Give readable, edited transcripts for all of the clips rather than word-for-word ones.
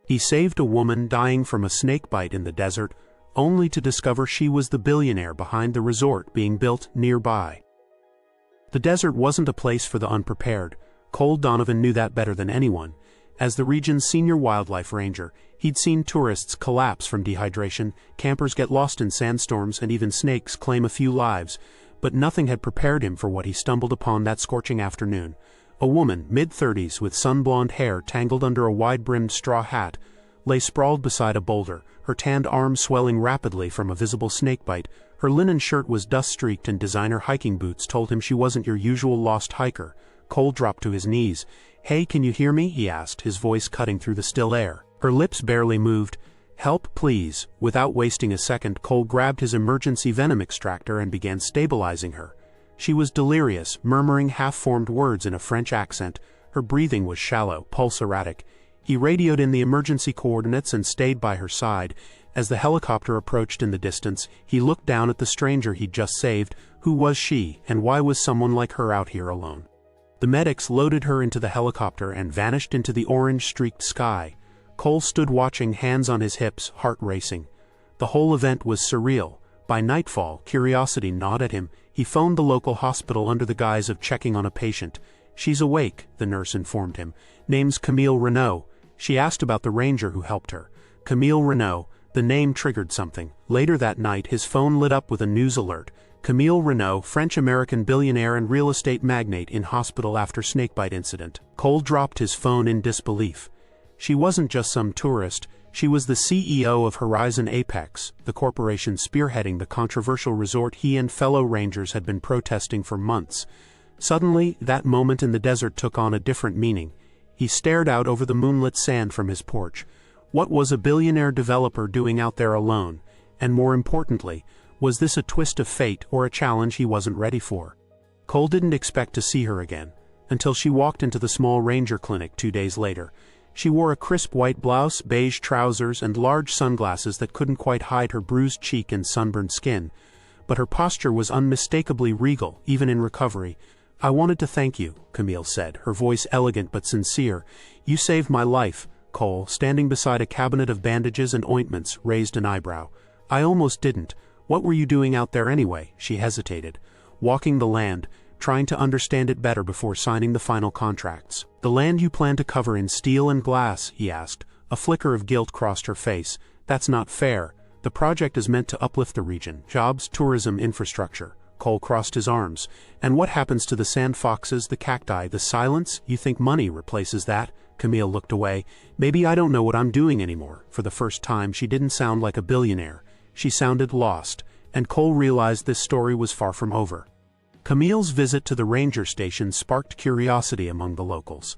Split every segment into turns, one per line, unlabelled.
He saved a woman dying from a snake bite in the desert, only to discover she was the billionaire behind the resort being built nearby. The desert wasn't a place for the unprepared. Cole Donovan knew that better than anyone. As the region's senior wildlife ranger, he'd seen tourists collapse from dehydration, campers get lost in sandstorms, and even snakes claim a few lives, but nothing had prepared him for what he stumbled upon that scorching afternoon. A woman, mid-30s, with sun-blonde hair tangled under a wide-brimmed straw hat, lay sprawled beside a boulder, her tanned arms swelling rapidly from a visible snakebite. Her linen shirt was dust-streaked and designer hiking boots told him she wasn't your usual lost hiker. Cole dropped to his knees. "Hey, can you hear me?" he asked, his voice cutting through the still air. Her lips barely moved. "Help, please." Without wasting a second, Cole grabbed his emergency venom extractor and began stabilizing her. She was delirious, murmuring half-formed words in a French accent. Her breathing was shallow, pulse erratic. He radioed in the emergency coordinates and stayed by her side. As the helicopter approached in the distance, he looked down at the stranger he'd just saved. Who was she, and why was someone like her out here alone? The medics loaded her into the helicopter and vanished into the orange-streaked sky. Cole stood watching, hands on his hips, heart racing. The whole event was surreal. By nightfall, curiosity gnawed at him. He phoned the local hospital under the guise of checking on a patient. "She's awake," the nurse informed him. "Name's Camille Renaud." She asked about the ranger who helped her. Camille Renaud. The name triggered something. Later that night, his phone lit up with a news alert. Camille Renaud, French-American billionaire and real estate magnate, in hospital after snakebite incident. Cole dropped his phone in disbelief. She wasn't just some tourist. She was the CEO of Horizon Apex, the corporation spearheading the controversial resort he and fellow rangers had been protesting for months. Suddenly, that moment in the desert took on a different meaning. He stared out over the moonlit sand from his porch. What was a billionaire developer doing out there alone? And more importantly, was this a twist of fate or a challenge he wasn't ready for? Cole didn't expect to see her again, until she walked into the small ranger clinic 2 days later. She wore a crisp white blouse, beige trousers, and large sunglasses that couldn't quite hide her bruised cheek and sunburned skin. But her posture was unmistakably regal, even in recovery. "I wanted to thank you," Camille said, her voice elegant but sincere. "You saved my life." Cole, standing beside a cabinet of bandages and ointments, raised an eyebrow. "I almost didn't. What were you doing out there anyway?" She hesitated. "Walking the land, trying to understand it better before signing the final contracts." "The land you plan to cover in steel and glass?" he asked. A flicker of guilt crossed her face. "That's not fair. The project is meant to uplift the region. Jobs, tourism, infrastructure." Cole crossed his arms. "And what happens to the sand foxes, the cacti, the silence? You think money replaces that?" Camille looked away. "Maybe I don't know what I'm doing anymore." For the first time, she didn't sound like a billionaire. She sounded lost, and Cole realized this story was far from over. Camille's visit to the ranger station sparked curiosity among the locals.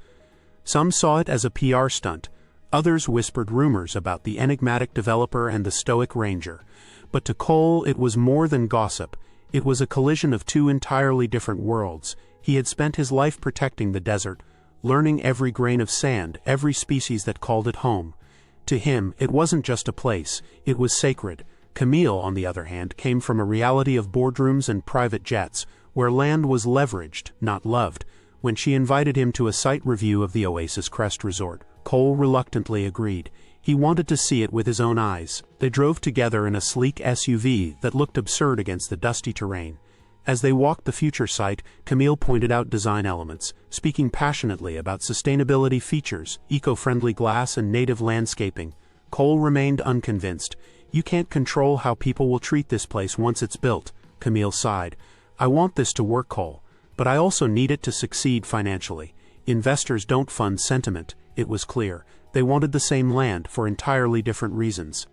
Some saw it as a PR stunt. Others whispered rumors about the enigmatic developer and the stoic ranger. But to Cole, it was more than gossip. It was a collision of two entirely different worlds. He had spent his life protecting the desert, learning every grain of sand, every species that called it home. To him, it wasn't just a place, it was sacred. Camille, on the other hand, came from a reality of boardrooms and private jets, where land was leveraged, not loved. When she invited him to a site review of the Oasis Crest Resort, Cole reluctantly agreed. He wanted to see it with his own eyes. They drove together in a sleek SUV that looked absurd against the dusty terrain. As they walked the future site, Camille pointed out design elements, speaking passionately about sustainability features, eco-friendly glass, and native landscaping. Cole remained unconvinced. "You can't control how people will treat this place once it's built," Camille sighed. "I want this to work, Cole, but I also need it to succeed financially. Investors don't fund sentiment." It was clear. They wanted the same land for entirely different reasons.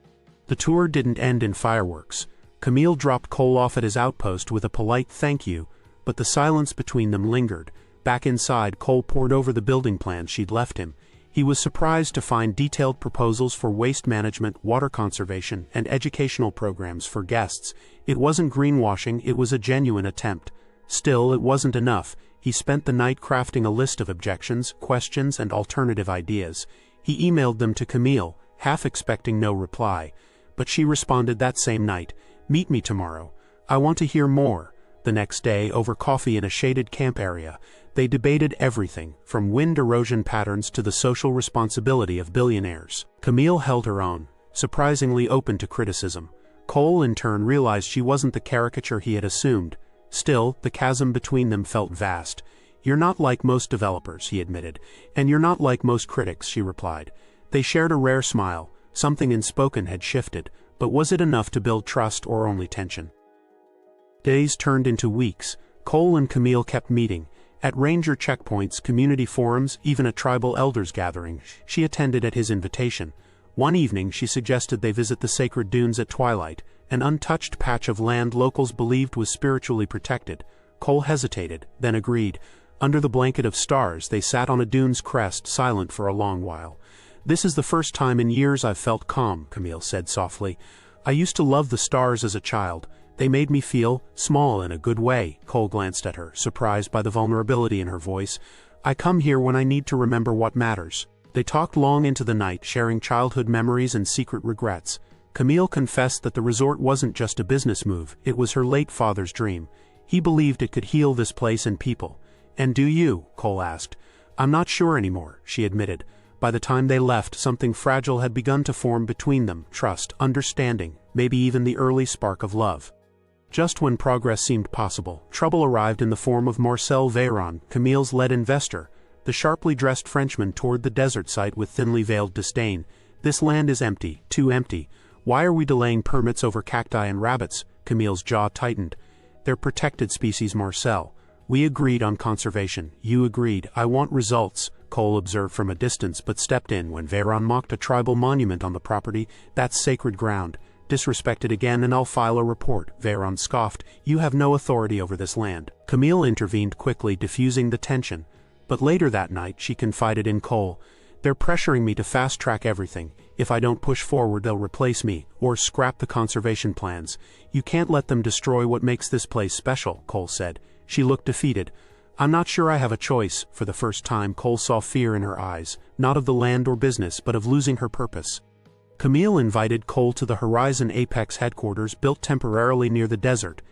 The tour didn't end in fireworks. Camille dropped Cole off at his outpost with a polite thank you, but the silence between them lingered. Back inside, Cole pored over the building plans she'd left him. He was surprised to find detailed proposals for waste management, water conservation, and educational programs for guests. It wasn't greenwashing, it was a genuine attempt. Still, it wasn't enough. He spent the night crafting a list of objections, questions, and alternative ideas. He emailed them to Camille, half expecting no reply. But she responded that same night. "Meet me tomorrow. I want to hear more." The next day, over coffee in a shaded camp area, They debated everything, from wind erosion patterns to the social responsibility of billionaires. Camille held her own, surprisingly open to criticism. Cole in turn realized she wasn't the caricature he had assumed. Still, the chasm between them felt vast. "You're not like most developers," he admitted. "And you're not like most critics," she replied. They shared a rare smile. Something unspoken had shifted, but was it enough to build trust or only tension? Days turned into weeks. Cole and Camille kept meeting. At ranger checkpoints, community forums, even a tribal elders gathering, she attended at his invitation. One evening she suggested they visit the sacred dunes at twilight, an untouched patch of land locals believed was spiritually protected. Cole hesitated, then agreed. Under the blanket of stars they sat on a dune's crest, silent for a long while. "This is the first time in years I've felt calm," Camille said softly. "I used to love the stars as a child. They made me feel small in a good way." Cole glanced at her, surprised by the vulnerability in her voice. "I come here when I need to remember what matters." They talked long into the night, sharing childhood memories and secret regrets. Camille confessed that the resort wasn't just a business move, it was her late father's dream. He believed it could heal this place and people. "And do you?" Cole asked. "I'm not sure anymore," she admitted. By the time they left, something fragile had begun to form between them: trust, understanding, maybe even the early spark of love. Just when progress seemed possible, trouble arrived in the form of Marcel Veyron, Camille's lead investor. The sharply dressed Frenchman toured the desert site with thinly veiled disdain. "This land is empty, too empty. Why are we delaying permits over cacti and rabbits?" Camille's jaw tightened. "They're protected species, Marcel. We agreed on conservation. You agreed. I want results." Cole observed from a distance but stepped in when Veyron mocked a tribal monument on the property. "That's sacred ground. Disrespect it again and I'll file a report." Veyron scoffed. "You have no authority over this land." Camille intervened quickly, diffusing the tension. But later that night she confided in Cole. "They're pressuring me to fast-track everything. If I don't push forward they'll replace me, or scrap the conservation plans. You can't let them destroy what makes this place special," Cole said. She looked defeated. "I'm not sure I have a choice." For the first time Cole saw fear in her eyes, not of the land or business, but of losing her purpose. Camille invited Cole to the Horizon Apex headquarters built temporarily near the desert.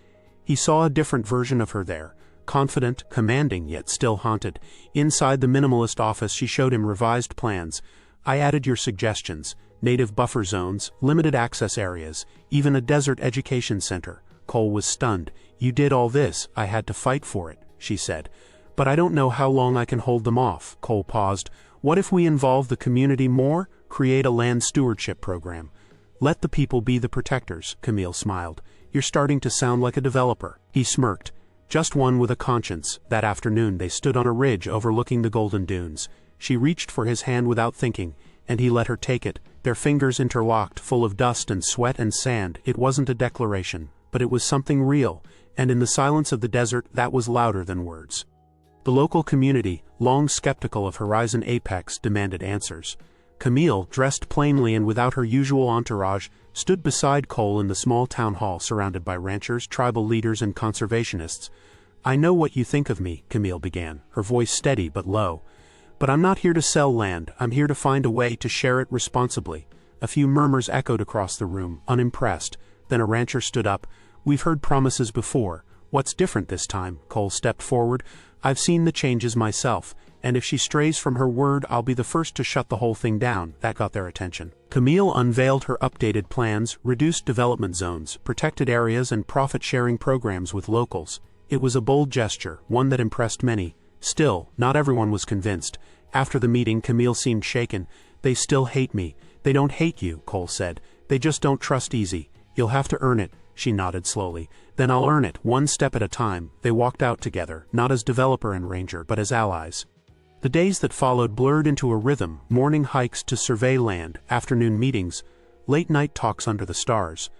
He saw a different version of her there, confident, commanding, yet still haunted. Inside the minimalist office she showed him revised plans. "I added your suggestions: native buffer zones, limited access areas, even a desert education center." Cole was stunned. "You did all this?" "I had to fight for it," she said. "But I don't know how long I can hold them off." Cole paused. "What if we involve the community more? Create a land stewardship program. Let the people be the protectors." Camille smiled. "You're starting to sound like a developer." He smirked. "Just one with a conscience." That afternoon they stood on a ridge overlooking the golden dunes. She reached for his hand without thinking, and he let her take it. Their fingers interlocked, full of dust and sweat and sand. It wasn't a declaration, but it was something real, and in the silence of the desert that was louder than words. The local community, long skeptical of Horizon Apex, demanded answers. Camille, dressed plainly and without her usual entourage, stood beside Cole in the small town hall surrounded by ranchers, tribal leaders, and conservationists. "I know what you think of me," Camille began, her voice steady but low. "But I'm not here to sell land. I'm here to find a way to share it responsibly." A few murmurs echoed across the room, unimpressed. Then a rancher stood up. "We've heard promises before. What's different this time?" Cole stepped forward. "I've seen the changes myself, and if she strays from her word, I'll be the first to shut the whole thing down." That got their attention. Camille unveiled her updated plans: reduced development zones, protected areas, and profit-sharing programs with locals. It was a bold gesture, one that impressed many. Still, not everyone was convinced. After the meeting, Camille seemed shaken. "They still hate me." "They don't hate you," Cole said. "They just don't trust easy. You'll have to earn it." She nodded slowly. "Then I'll earn it, one step at a time." They walked out together, not as developer and ranger, but as allies. The days that followed blurred into a rhythm: morning hikes to survey land, afternoon meetings, late-night talks under the stars.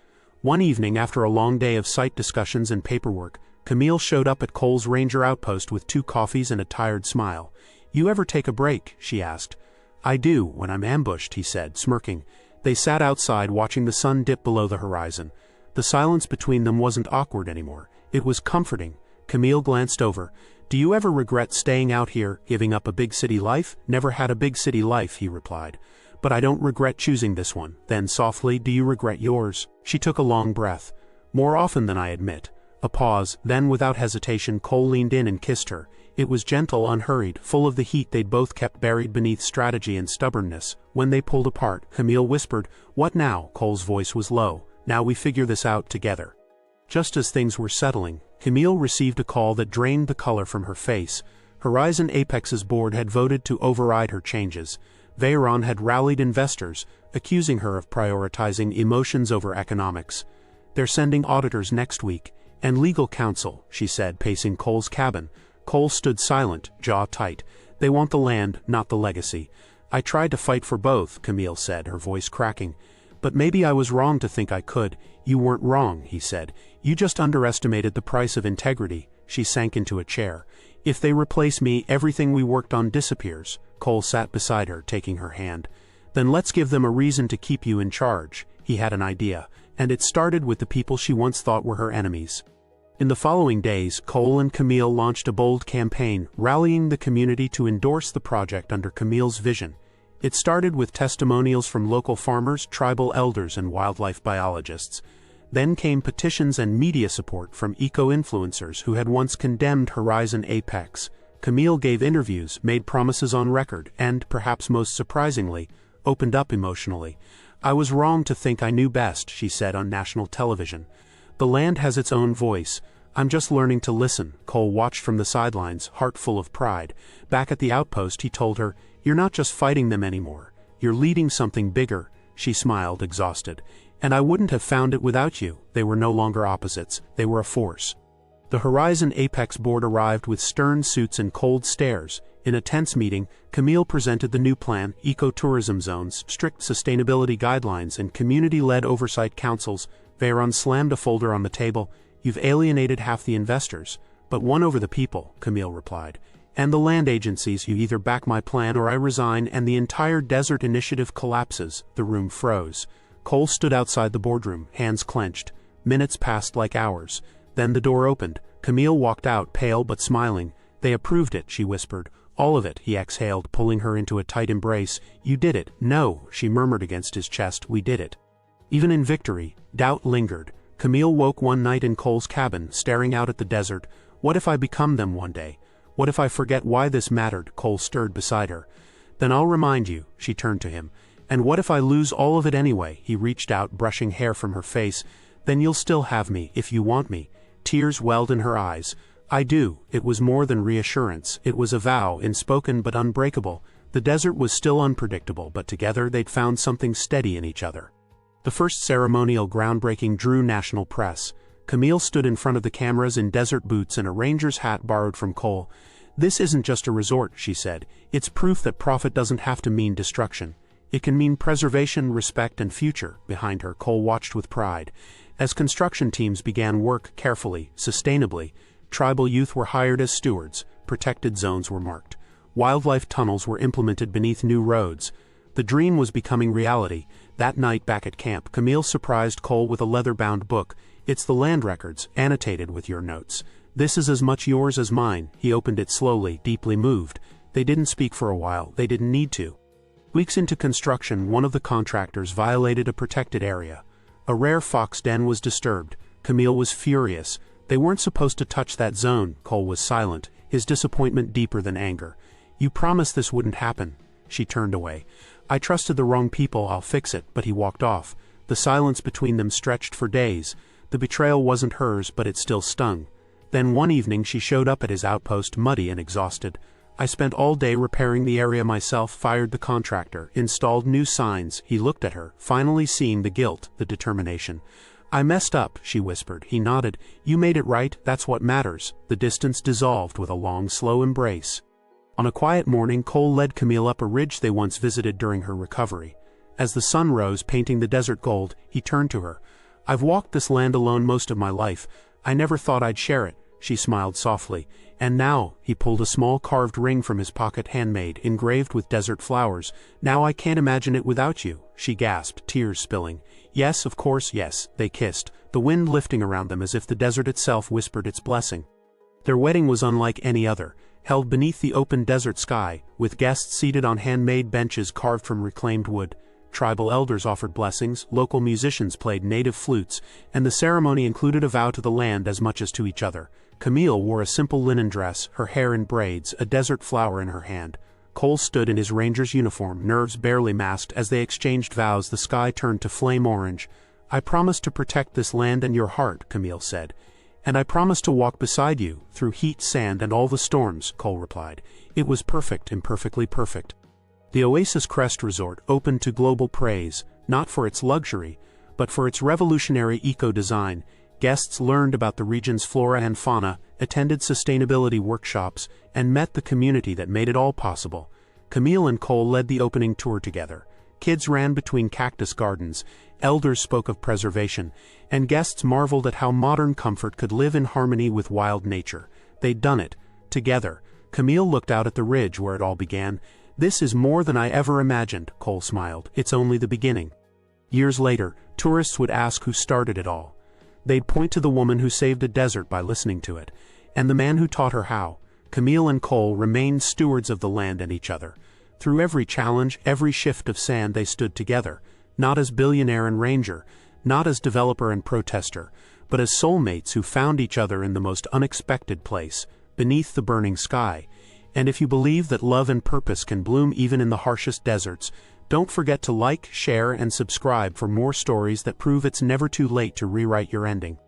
One evening, after a long day of site discussions and paperwork, Camille showed up at Cole's ranger outpost with 2 coffees and a tired smile. "You ever take a break?" she asked. "I do, when I'm ambushed," he said, smirking. They sat outside watching the sun dip below the horizon. The silence between them wasn't awkward anymore. It was comforting. Camille glanced over. "Do you ever regret staying out here, giving up a big city life?" "Never had a big city life," he replied. "But I don't regret choosing this one." Then softly, "Do you regret yours?" She took a long breath. "More often than I admit." A pause, then without hesitation Cole leaned in and kissed her. It was gentle, unhurried, full of the heat they'd both kept buried beneath strategy and stubbornness. When they pulled apart, Camille whispered, "What now?" Cole's voice was low. "Now we figure this out together." Just as things were settling, Camille received a call that drained the color from her face. Horizon Apex's board had voted to override her changes. Behin had rallied investors, accusing her of prioritizing emotions over economics. "They're sending auditors next week, and legal counsel," she said, pacing Cole's cabin. Cole stood silent, jaw tight. "They want the land, not the legacy." "I tried to fight for both," Camille said, her voice cracking. "But maybe I was wrong to think I could." "You weren't wrong," he said. "You just underestimated the price of integrity." She sank into a chair. "If they replace me, everything we worked on disappears." Cole sat beside her, taking her hand. "Then let's give them a reason to keep you in charge." He had an idea, and it started with the people she once thought were her enemies. In the following days, Cole and Camille launched a bold campaign, rallying the community to endorse the project under Camille's vision. It started with testimonials from local farmers, tribal elders, and wildlife biologists. Then came petitions and media support from eco-influencers who had once condemned Horizon Apex. Camille gave interviews, made promises on record, and, perhaps most surprisingly, opened up emotionally. "I was wrong to think I knew best," she said on national television. "The land has its own voice. I'm just learning to listen." Cole watched from the sidelines, heart full of pride. Back at the outpost, he told her, "You're not just fighting them anymore. You're leading something bigger." She smiled, exhausted. "And I wouldn't have found it without you." They were no longer opposites. They were a force. The Horizon Apex board arrived with stern suits and cold stares. In a tense meeting, Camille presented the new plan: ecotourism zones, strict sustainability guidelines, and community-led oversight councils. Behin slammed a folder on the table. "You've alienated half the investors, but won over the people," Camille replied. "And the land agencies. You either back my plan or I resign, and the entire desert initiative collapses." The room froze. Cole stood outside the boardroom, hands clenched. Minutes passed like hours. Then the door opened. Camille walked out, pale but smiling. "They approved it," she whispered. "All of it," he exhaled, pulling her into a tight embrace. "You did it." "No," she murmured against his chest. "We did it." Even in victory, doubt lingered. Camille woke one night in Cole's cabin, staring out at the desert. "What if I become them one day? What if I forget why this mattered?" Cole stirred beside her. "Then I'll remind you." She turned to him. "And what if I lose all of it anyway?" He reached out, brushing hair from her face. "Then you'll still have me, if you want me." Tears welled in her eyes. "I do." It was more than reassurance. It was a vow, unspoken but unbreakable. The desert was still unpredictable, but together they'd found something steady in each other. The first ceremonial groundbreaking drew national press. Camille stood in front of the cameras in desert boots and a ranger's hat borrowed from Cole. "This isn't just a resort," she said. "It's proof that profit doesn't have to mean destruction. It can mean preservation, respect, and future." Behind her, Cole watched with pride. As construction teams began work carefully, sustainably, tribal youth were hired as stewards, protected zones were marked. Wildlife tunnels were implemented beneath new roads. The dream was becoming reality. That night back at camp, Camille surprised Cole with a leather-bound book. "It's the land records, annotated with your notes. This is as much yours as mine." He opened it slowly, deeply moved. They didn't speak for a while. They didn't need to. Weeks into construction, one of the contractors violated a protected area. A rare fox den was disturbed. Camille was furious. They weren't supposed to touch that zone. Cole was silent, his disappointment deeper than anger. "You promised this wouldn't happen." She turned away. "I trusted the wrong people. I'll fix it." But he walked off. The silence between them stretched for days. The betrayal wasn't hers, but it still stung. Then one evening she showed up at his outpost, muddy and exhausted. "I spent all day repairing the area myself," fired the contractor, installed new signs. He looked at her, finally seeing the guilt, the determination. "I messed up," she whispered. He nodded. "You made it right. That's what matters." The distance dissolved with a long, slow embrace. On a quiet morning, Cole led Camille up a ridge they once visited during her recovery. As the sun rose, painting the desert gold, he turned to her. "I've walked this land alone most of my life. I never thought I'd share it." She smiled softly. "And now," he pulled a small carved ring from his pocket, handmade, engraved with desert flowers. "Now I can't imagine it without you." She gasped, tears spilling. "Yes, of course, yes." They kissed, the wind lifting around them as if the desert itself whispered its blessing. Their wedding was unlike any other, held beneath the open desert sky, with guests seated on handmade benches carved from reclaimed wood. Tribal elders offered blessings, local musicians played native flutes, and the ceremony included a vow to the land as much as to each other. Camille wore a simple linen dress, her hair in braids, a desert flower in her hand. Cole stood in his ranger's uniform, nerves barely masked. As they exchanged vows, the sky turned to flame orange. "I promise to protect this land and your heart," Camille said. "And I promise to walk beside you, through heat, sand, and all the storms," Cole replied. It was perfect, imperfectly perfect. The Oasis Crest Resort opened to global praise, not for its luxury, but for its revolutionary eco-design. Guests learned about the region's flora and fauna, attended sustainability workshops, and met the community that made it all possible. Camille and Cole led the opening tour together. Kids ran between cactus gardens, elders spoke of preservation, and guests marveled at how modern comfort could live in harmony with wild nature. They'd done it, together. Camille looked out at the ridge where it all began. "This is more than I ever imagined," Cole smiled. "It's only the beginning." Years later, tourists would ask who started it all. They'd point to the woman who saved a desert by listening to it, and the man who taught her how. Camille and Cole remained stewards of the land and each other. Through every challenge, every shift of sand, they stood together, not as billionaire and ranger, not as developer and protester, but as soulmates who found each other in the most unexpected place, beneath the burning sky. And if you believe that love and purpose can bloom even in the harshest deserts, don't forget to like, share, and subscribe for more stories that prove it's never too late to rewrite your ending.